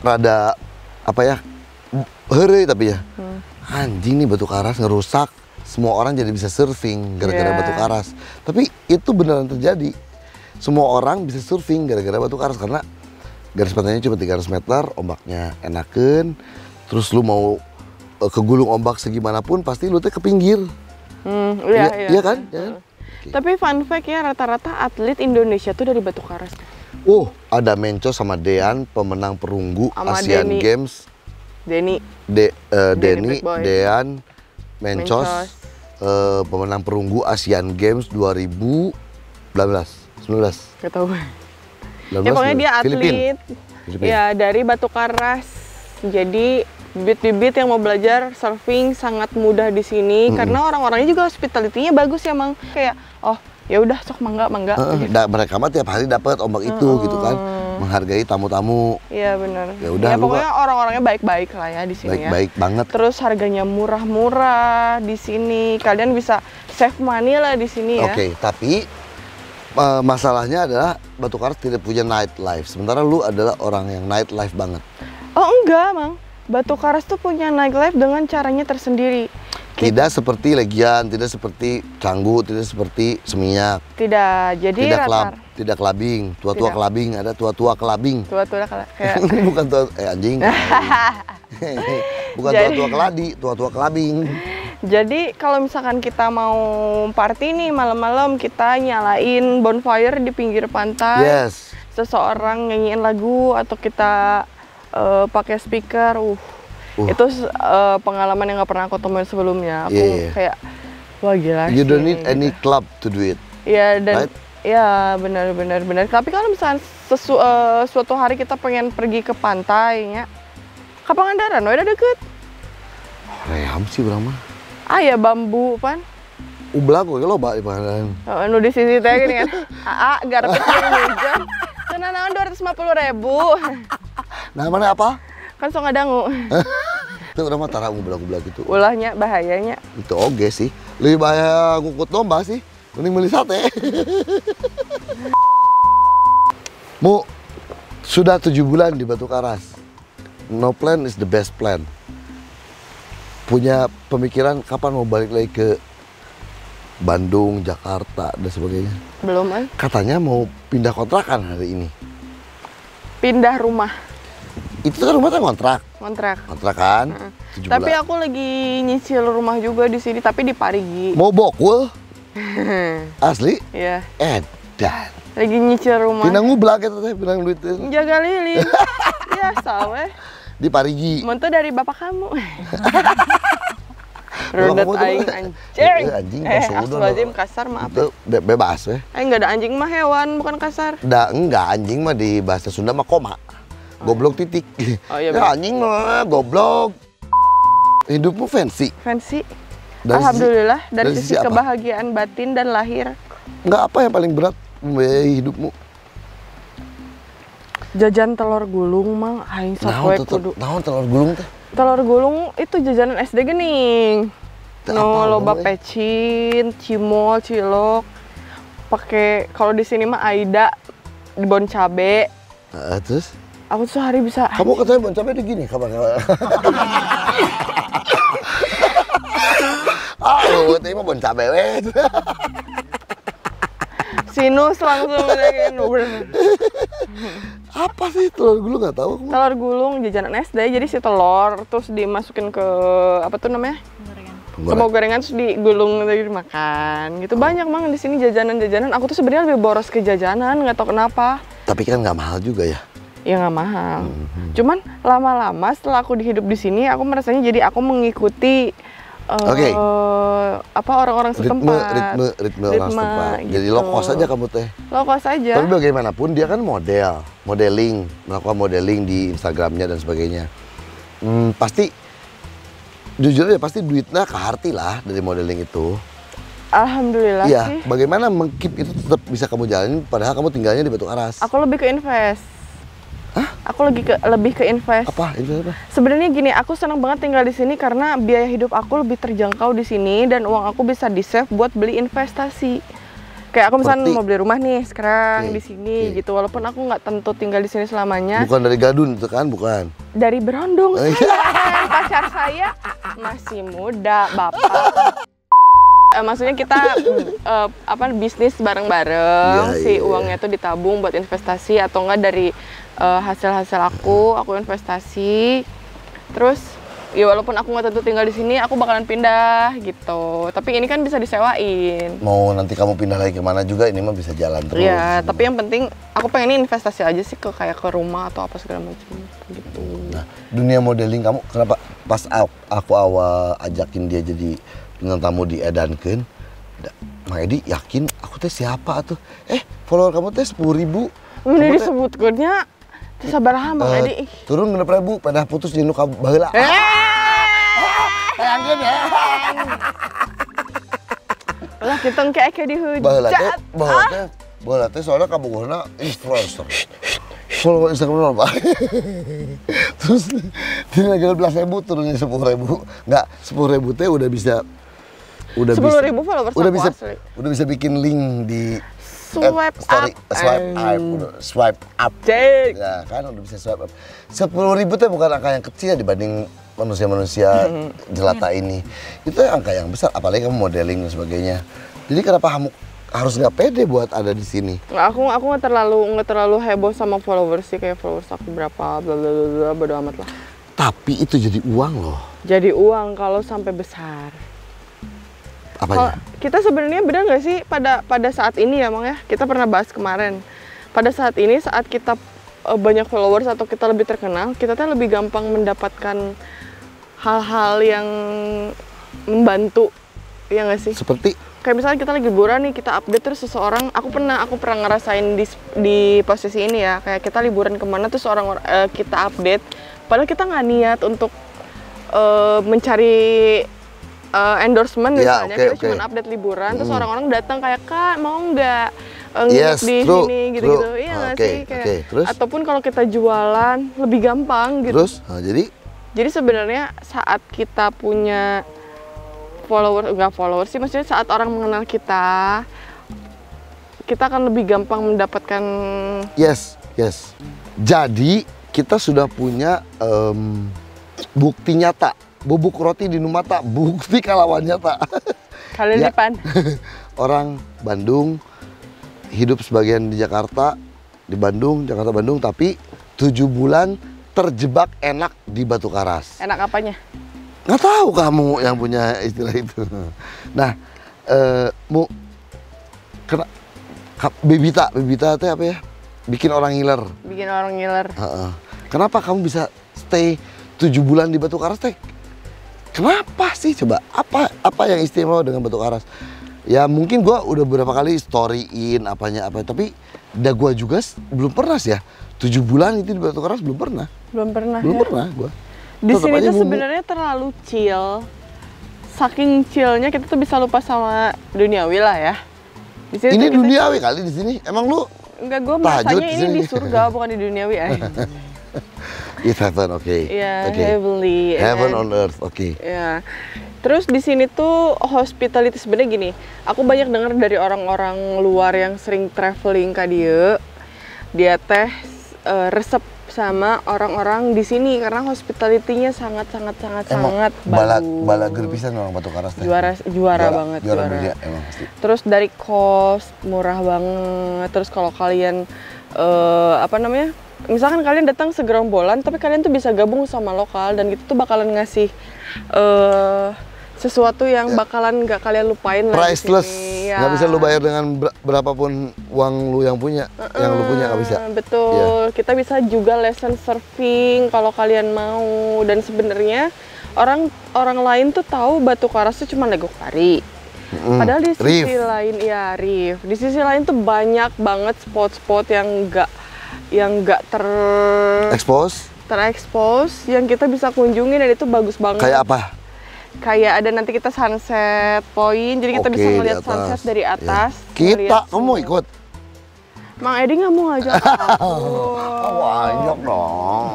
rada apa ya heureuy tapi ya. Anjing nih Batu Karas ngerusak. Semua orang jadi bisa surfing gara-gara Batu Karas. Tapi itu beneran terjadi. Semua orang bisa surfing gara-gara Batu Karas karena garis pantainya cuma 300 meter, ombaknya enakeun. Terus lu mau kegulung ombak segimanapun pasti lu teh ke pinggir. Iya kan? Ya kan? Tapi fun fact ya, rata-rata atlet Indonesia tuh dari Batu Karas. Ada Menco sama Dean, pemenang perunggu Sama Asian Denny. Games. Denny. Denny, Big Boy. Dean, Mencos, pemenang perunggu Asian Games 2019. Gak tau. 19, Ya pokoknya dia atlet. Filipin. Ya dari Batu Karas. Jadi bibit-bibit yang mau belajar surfing sangat mudah di sini karena orang-orangnya juga hospitality-nya bagus ya, Mang. Kayak ya udah sok mangga. Mereka mah tiap hari dapat ombak itu gitu kan. Menghargai tamu-tamu. Iya benar. Ya udah, Ya pokoknya orang-orangnya baik-baik lah ya di sini ya. Baik-baik banget. Terus harganya murah-murah di sini. Kalian bisa save money lah di sini ya. Oke, tapi masalahnya adalah Batu Karas tidak punya nightlife. Sementara lu adalah orang yang nightlife banget. Oh enggak, Mang. Batu Karas tuh punya nightlife dengan caranya tersendiri. Tidak seperti Legian, tidak seperti Canggu, tidak seperti Seminyak. Tidak, jadi Tidak kelabing, tua-tua Tidak. kelabing, ada tua-tua kelabing. tua-tua kayak Bukan tua, anjing. Bukan Jadi- tua-tua keladi, tua-tua kelabing. Jadi kalau misalkan kita mau party nih malam-malam, kita nyalain bonfire di pinggir pantai. Yes. Seseorang nyanyiin lagu atau kita pakai speaker. Itu pengalaman yang nggak pernah aku temuin sebelumnya. Aku Iya. kayak wah gila You sih, don't need gitu. any club to do it. Iya dan Right? ya benar. Tapi kalau misalkan suatu hari kita pengen pergi ke pantai ya, ke Pangandaran, udah deket. Reham sih berapa mah. Ya bambu pan. Ublah gue loba di Pangandaran. Nu di sisi teh gini kan. Garap itu hujan. Kena naon 250.000. Nah, mana apa? Kan sok ngadangu. Itu udah mah tara ublah-ublah gitu. Ulahnya bahayanya. Itu oge sih. Lebih bahaya ngukut domba sih. Mending beli sate. Mu, sudah 7 bulan di Batu Karas. No plan is the best plan. Punya pemikiran kapan mau balik lagi ke Bandung, Jakarta, dan sebagainya? Belum kan? Katanya mau pindah kontrakan hari ini. Pindah rumah, Itu kan rumah kontrak. Kontrakan, 7 Tapi bulan. aku lagi nyicil rumah juga di sini, tapi di Parigi. Mau bokul? Asli? Iya, Edan. lagi nyicil rumah. Pindah ngublak gitu teh, pindah duit teh. Jaga lilin. Biasa weh. Di Parigi. Monto dari bapak kamu. Bapak Rudet kamu tuh- aing anjing. Anjing, masuk udah astagfirullahaladzim, lo. kasar maaf. Itu bebas weh. Nggak ada anjing mah hewan, bukan kasar. Enggak, anjing mah di bahasa Sunda mah koma. Goblok titik. Oh, iya, Ya bener. anjing mah goblok. Hidupmu fancy. Fancy. Dari Alhamdulillah, dari dari sisi sisi apa? kebahagiaan batin dan lahir. Enggak apa yang paling berat membiayai hidupmu? Jajan telur gulung mang, aing sapoe kudu. Naon telur gulung teh? Telur gulung itu jajanan SD geuning. Teu No apal loba we. pecin, cimol, cilok. Pakai kalau di sini mah Aida di bon cabe. Terus? Aku tuh sehari bisa Kamu katanya bon cabe di gini, kapan? Tadi mah bon cabe weh. sinus langsung gitu. Apa sih telur gulung nggak tahu aku. Telur gulung jajanan SD, jadi si telur terus dimasukin ke apa tuh namanya? Ke gorengan terus digulung lagi dimakan. Gitu banyak mang di sini jajanan-jajanan. Aku tuh sebenarnya lebih boros ke jajanan, nggak tahu kenapa. Tapi kan nggak mahal juga ya. Ya nggak mahal. Cuman lama-lama setelah aku hidup di sini, aku merasanya jadi aku mengikuti Oke. Apa orang-orang setempat. Ritme orang setempat. Jadi gitu. low cost aja kamu teh. Low cost aja. Tapi bagaimanapun dia kan modeling, melakukan modeling di Instagramnya dan sebagainya. Pasti, jujur aja pasti duitnya keharti lah dari modeling itu. Alhamdulillah Iya, sih. bagaimana mengkeep itu tetap bisa kamu jalanin padahal kamu tinggalnya di Batu Karas? Aku lebih ke invest. Hah? Aku lebih ke invest. Apa? Itu apa? Sebenarnya gini, aku senang banget tinggal di sini karena biaya hidup aku lebih terjangkau di sini dan uang aku bisa di-save buat beli investasi. Kayak aku misalnya Seperti? mau beli rumah nih sekarang Oke, di sini oke. gitu. Walaupun aku nggak tentu tinggal di sini selamanya. Bukan dari Gadun itu kan, bukan? Dari Berondong Oh, saya, iya. pacar saya masih muda, Bapak. Maksudnya kita bisnis bareng-bareng, Iya, si iya. uangnya tuh ditabung buat investasi atau enggak dari hasil-hasil aku investasi. Terus ya walaupun aku nggak tentu tinggal di sini, aku bakalan pindah gitu. Tapi ini kan bisa disewain. Mau nanti kamu pindah lagi kemana juga ini mah bisa jalan terus. Iya, tapi yang penting aku pengen investasi aja sih kayak ke rumah atau apa segala macam gitu. Nah, dunia modeling kamu kenapa pas aku awal ajakin dia jadi bintang tamu di Edankeun, Mang Edi yakin aku teh siapa tuh? Follower kamu teh 10.000. Ini disebutkannya sabaraha Mang Edi. Turun 6.000 pada putus di nuka baheula. Hayangkeun ya. Lah kita kayak Baheula dihujat. teh baheula teh soalnya kabogohna influencer. Follower Instagram apa? Terus dia lagi 12.000 turunnya 10.000. Enggak, 10.000 teh udah bisa 10.000 followers udah aku bisa asli. udah bisa bikin link di Swipe story, up. swipe up. Cek. Ya kan udah bisa swipe up. 10.000 teh bukan angka yang kecil dibanding manusia-manusia jelata ini. Itu angka yang besar, apalagi kamu modeling dan sebagainya. Jadi kenapa kamu harus nggak pede buat ada di sini? Nggak, aku nggak terlalu heboh sama followers sih, kayak followers aku berapa bla bla bla, bodo amat lah. Tapi itu jadi uang loh. Jadi uang kalau sampai besar. Apanya? Kita sebenarnya benar nggak sih pada saat ini ya Mang ya, kita pernah bahas kemarin. Pada saat ini saat kita banyak followers atau kita lebih terkenal, kita tuh lebih gampang mendapatkan hal-hal yang membantu, ya nggak sih? Seperti Kayak misalnya kita lagi liburan nih, kita update terus seseorang, aku pernah ngerasain di posisi ini ya, kayak kita liburan kemana terus kita update, padahal kita nggak niat untuk mencari endorsement Ya, misalnya, oke, kita cuma update liburan, terus orang-orang datang kayak Kak mau nggak Yes, di true, sini gitu-gitu, true. iya nggak Oke, sih kayak, oke, terus? ataupun kalau kita jualan lebih gampang gitu. terus, nah, Jadi sebenarnya saat kita punya nggak followers sih, maksudnya saat orang mengenal kita akan lebih gampang mendapatkan. yes. Jadi kita sudah punya bukti nyata. Bubuk roti di Numata, bukti kalawan nyata. Kalian Ya. depan. Orang Bandung hidup sebagian di Jakarta, di Bandung, Jakarta Bandung, tapi 7 bulan terjebak enak di Batu Karas. Enak apanya? Nggak tahu kamu yang punya istilah itu. Nah, Bebita itu apa ya? Bikin orang ngiler. Bikin orang ngiler. Heeh. Kenapa kamu bisa stay 7 bulan di Batu Karas teh? Kenapa sih coba? Apa yang istimewa dengan Batu Karas? Ya mungkin gua udah beberapa kali storyin apanya apa, tapi gua juga belum pernah sih ya. 7 bulan itu di Batu Karas belum pernah. Belum pernah Belum ya? pernah gua. Di Tetep sini aja tuh mumu. sebenarnya terlalu chill. Saking chillnya kita tuh bisa lupa sama duniawi lah ya. Di sini Ini tuh kita- duniawi kali di sini. Emang lu Enggak, gue tahajud merasanya di ini sini. di surga bukan di duniawi ya. It's heaven, oke. Iya, Oke. heavenly. Heaven and- on earth, oke. Ya. Terus di sini tuh hospitality sebenarnya gini. Aku banyak dengar dari orang-orang luar yang sering traveling ke dia teh resep sama orang-orang di sini karena hospitality-nya sangat bala bagus. pisan orang Batu Karas teh. Juara banget, Juara juara. dunia emang pasti. Terus dari cost murah banget. Terus kalau kalian misalkan kalian datang segerombolan tapi kalian tuh bisa gabung sama lokal dan gitu tuh bakalan ngasih sesuatu yang bakalan nggak kalian lupain lah di Priceless, sini. nggak bisa lu bayar dengan berapapun uang lu yang punya, yang lu punya nggak bisa. Betul, kita bisa juga lesson surfing kalau kalian mau. Dan sebenarnya orang orang lain tuh tahu Batu Karas tuh cuma Legok Pari. Padahal di sisi lain ya Reef. Di sisi lain tuh banyak banget spot-spot yang nggak terekspos yang kita bisa kunjungi dan itu bagus banget. Kayak apa? Kayak ada nanti kita sunset point, jadi kita bisa melihat sunset dari atas. Kita, kamu mau ikut? Mang Edi nggak mau ngajak aku. Banyak dong.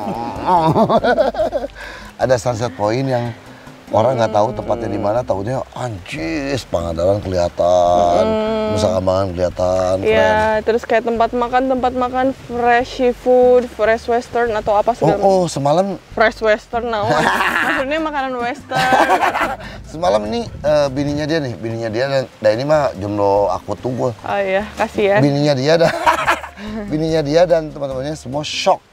Ada sunset point yang orang nggak tahu tempatnya di mana, tahunya anjis, Pangandaran kelihatan, Nusa Kambangan kelihatan. Iya, terus kayak tempat makan fresh seafood, fresh western atau apa segala. Oh, semalam Fresh western, maksudnya makanan western. semalam ini bininya dia dan ini mah jomblo aku tunggu. Oh iya, kasihan. Bininya dia dan teman-temannya semua shock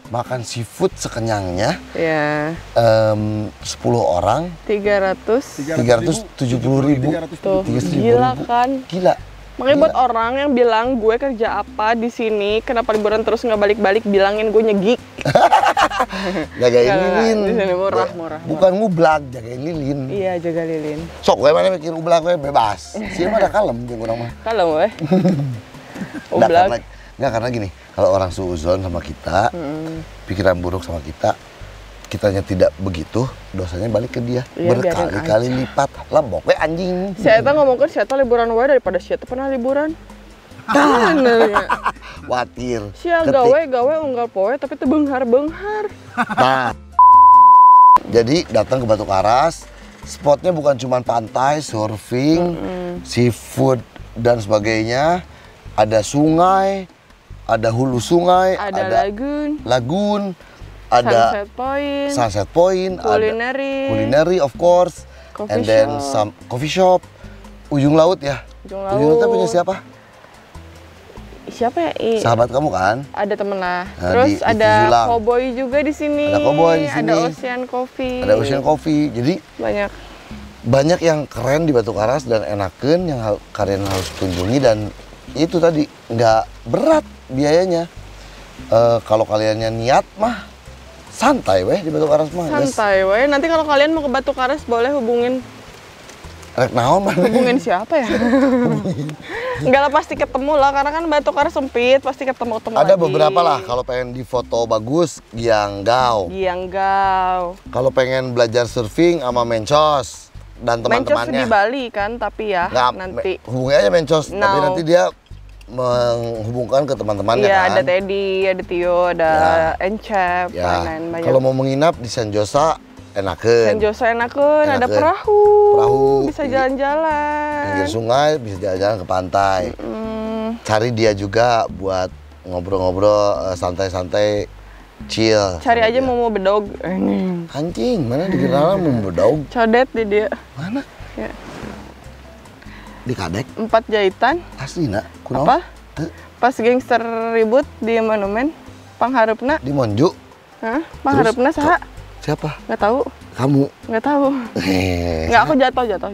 makan seafood sekenyangnya. Iya. 10 orang 370.000. Tuh, 370.000. gila kan? Gila. Makanya buat orang yang bilang gue kerja apa di sini, kenapa liburan terus nggak balik-balik, bilangin gue nyegik. Jagain lilin. Di sini murah. Bukan ngublak, jagain lilin. Iya, jaga lilin. Sok gue mana mikir ublak gue bebas. Sih mah ada kalem jeung urang mah. Kalem weh. Karena gini, kalau orang suuzon sama kita, pikiran buruk sama kita, kitanya tidak begitu, dosanya balik ke dia. Iya, berkali-kali lipat. Lembok we anjing. Si Eta ngomongkan si Eta liburan wae daripada si Eta pernah liburan. Watir. Sia gawe unggal poe tapi teu beunghar-beunghar. Nah, jadi datang ke Batu Karas, spotnya bukan cuma pantai, surfing, seafood dan sebagainya. Ada sungai, ada hulu sungai, ada lagun, ada sunset point, culinary of course, and then some coffee shop, ujung laut ya. Ujung laut punya siapa? Siapa ya? Sahabat kamu kan? Ada temen lah. Terus ada Cowboy juga di sini. Ada Cowboy di sini. Ada Ocean Coffee. Ada Ocean Coffee. Jadi banyak yang keren di Batu Karas dan enakeun yang kalian harus kunjungi, dan itu tadi nggak berat biayanya. Kalau kaliannya niat mah santai weh di Batu Karas mah. Santai weh. Nanti kalau kalian mau ke Batu Karas boleh hubungin. Rek naon mah? Hubungin siapa ya? Enggak lah, pasti ketemu lah, karena kan Batu Karas sempit, pasti ketemu Ada lagi. beberapa lah, kalau pengen di foto bagus, Gianggau. Kalau pengen belajar surfing sama Mencos dan teman-temannya. Mencos di Bali kan, tapi ya nanti. Hubungi aja Mencos, tapi nanti dia menghubungkan ke teman-temannya kan. Ada Teddy, ada Tio, ada Encep, lain-lain banyak. Kalau mau menginap di Senjosa, enakeun. Senjosa enakeun, ada perahu. Bisa jalan-jalan. Pinggir sungai, bisa jalan-jalan ke pantai. Cari dia juga buat ngobrol-ngobrol, santai-santai, chill. Cari aja mau bedog. Anjing, mana dikira mau bedog? Codet di dia. Mana? Ya. Di Kadek? 4 jahitan. Asli nak? Kunaon? Apa? Pas gangster ribut di monumen, pangharepna. Di Monju? Hah? Pangharepna saha? Siapa? Nggak tahu. Kamu? Nggak tahu. Nggak, aku jatuh.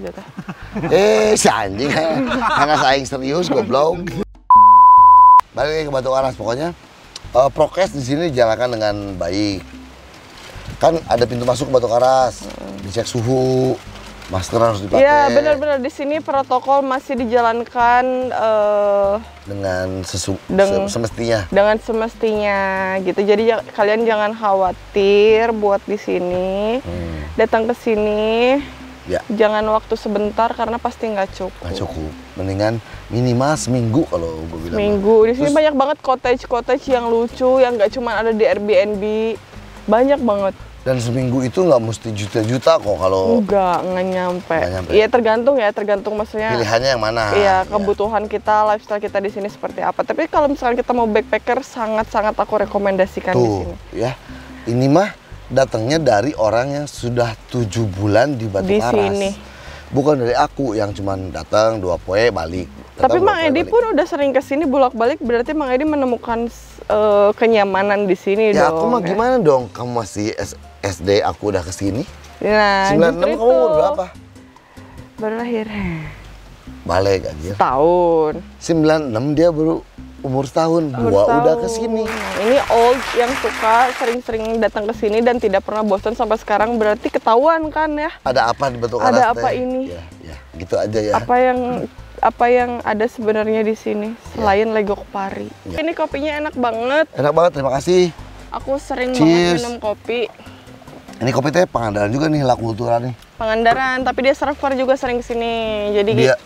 Si anjing, karena saing serius, goblok. Balik ke Batu Karas, pokoknya prokes di sini dijalankan dengan baik. Kan ada pintu masuk ke Batu Karas, dicek suhu, masker harus dipakai. Iya, benar-benar di sini protokol masih dijalankan dengan semestinya. Dengan semestinya gitu. Jadi kalian jangan khawatir buat di sini. Datang ke sini. Ya. Jangan waktu sebentar karena pasti nggak cukup. Nggak cukup. Mendingan minimal seminggu kalau gue bilang. Seminggu. Di sini banyak banget cottage yang lucu yang nggak cuma ada di Airbnb. Banyak banget. Dan seminggu itu nggak mesti juta-juta kok kalau... Nggak nyampe. Iya tergantung maksudnya. Pilihannya yang mana? Iya, kebutuhan kita, lifestyle kita di sini seperti apa. Tapi kalau misalkan kita mau backpacker, sangat-sangat aku rekomendasikan di sini. Ya, ini mah datangnya dari orang yang sudah 7 bulan di Batu Karas. Sini. Bukan dari aku yang cuma datang 2 poe balik. Tapi Mang Edi pun udah sering kesini bolak-balik, berarti Mang Edi menemukan kenyamanan di sini dong. Ya aku mah gimana dong, kamu masih SD, aku udah kesini. Nah, 96 kamu umur berapa? Baru lahir. Balik aja. Tahun. 96 dia baru umur setahun, Umur gua udah setahun. kesini. Nah, ini old yang suka sering-sering datang ke sini dan tidak pernah bosan sampai sekarang, berarti ketahuan kan ya? Ada apa di Batu Ada Karas apa teh? ini? Ya, gitu aja ya. Apa yang ada sebenarnya di sini selain legok pari. Ya. Ini kopinya enak banget. Enak banget, terima kasih. Aku sering Cheers. banget minum kopi. Ini kopi teh Pangandaran juga nih, La Kultura nih. Pangandaran, tapi dia server juga sering kesini. Jadi Dia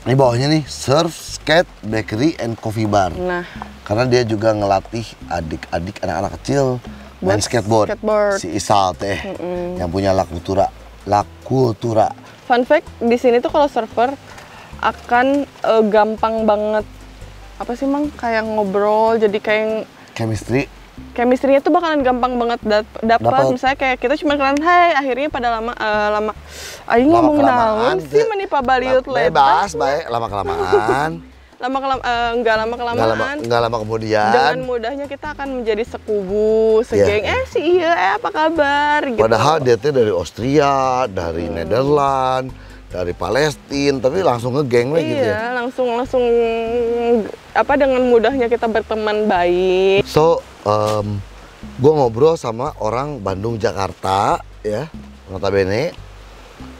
ini bawahnya nih Surf, Skate, Bakery, and Coffee Bar. nah, Karena dia juga ngelatih adik-adik anak-anak kecil main Buat skateboard. skateboard. Si Isal teh yang punya La Kultura. La Kultura. fun fact di sini tuh kalau server akan gampang banget. Apa sih Mang? Kayak ngobrol, jadi kayak Chemistry. chemistry-nya tuh bakalan gampang banget dapat. Dapat. Misalnya kayak kita cuma kenalan, hai, akhirnya pada aing ngomong naon sih menipa baliut Bebas, baik, lama-kelamaan. Nggak lama kemudian dengan kemudian. mudahnya kita akan menjadi sekubu, segeng. Si iya, apa kabar? Gitu. Padahal dia teh dari Austria, dari Nederland, dari Palestina, tapi langsung ngegeng we gitu ya. Iya, langsung apa dengan mudahnya kita berteman baik. So, gue ngobrol sama orang Bandung Jakarta ya, notabene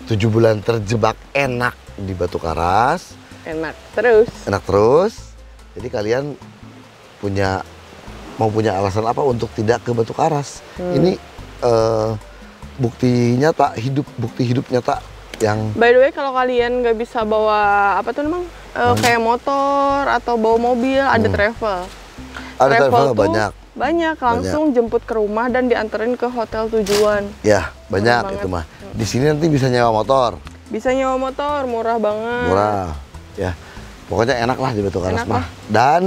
7 bulan terjebak enak di Batu Karas, Enak terus. enak terus. Jadi kalian mau punya alasan apa untuk tidak ke Batu Karas? Ini bukti nyata, bukti hidup nyata yang By the way, kalau kalian nggak bisa bawa apa tuh namanya kayak motor atau bawa mobil, ada travel. ada travel tuh banyak. langsung jemput ke rumah dan dianterin ke hotel tujuan. Ya, banyak banget. itu mah. Di sini nanti bisa nyewa motor, Bisa nyewa motor, murah banget. murah. Ya, pokoknya enak lah di Batu Karas Enak mah. lah. Dan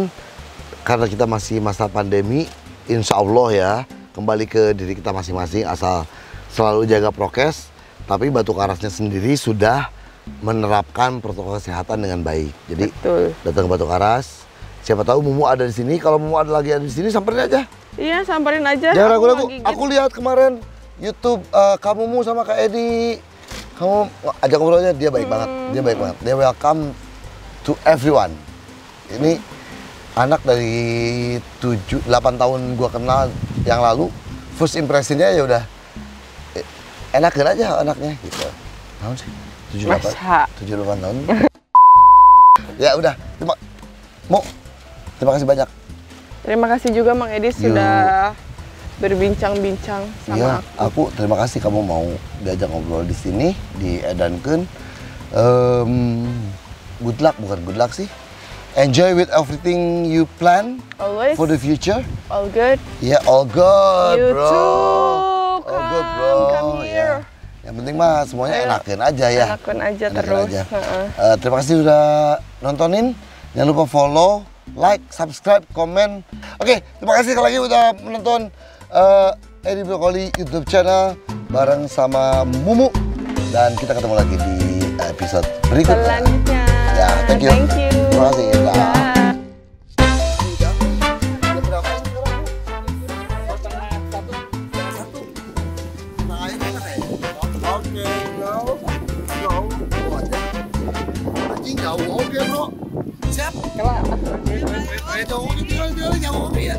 karena kita masih masa pandemi, insya Allah ya kembali ke diri kita masing-masing asal selalu jaga prokes. Tapi Batu Karasnya sendiri sudah menerapkan protokol kesehatan dengan baik. Jadi Betul. datang ke Batu Karas. Siapa tahu Mumu ada di sini. Kalau Mumu ada lagi di sini, samperin aja. Iya, samperin aja. Jangan Aku ragu-ragu. mau gigit. Aku lihat kemarin YouTube kamu Mu sama Kak Edi. Kamu ajak ngobrolnya, dia baik banget. Dia baik banget. Dia welcome to everyone. Ini anak dari 8 tahun gua kenal yang lalu. First impressionnya ya udah enakan aja anaknya gitu. Tahun sih? 7-8 tahun. Ya udah, terima kasih banyak. Terima kasih juga Mang Edi sudah berbincang-bincang sama Iya, aku. aku terima kasih kamu mau diajak ngobrol di sini di Edankeun. Good luck, bukan good luck sih. Enjoy with everything you plan Always for the future. all good. Ya, all good, You bro. too, All good, bro. come here. Ya. Yang penting mah semuanya Ayo. enakin aja ya. Enakin aja Enakin terus. aja. Heeh. Terima kasih sudah nontonin. Jangan lupa follow, like, subscribe, komen. Oke, terima kasih sekali lagi udah menonton Edi Brokoli YouTube channel bareng sama Mumu. Dan kita ketemu lagi di episode berikutnya. Selanjutnya. Ya, thank you. Thank you. Terima kasih. Dah. Dah. Oke, bro. Siap. Jauh, jauh, ya.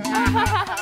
Hahaha.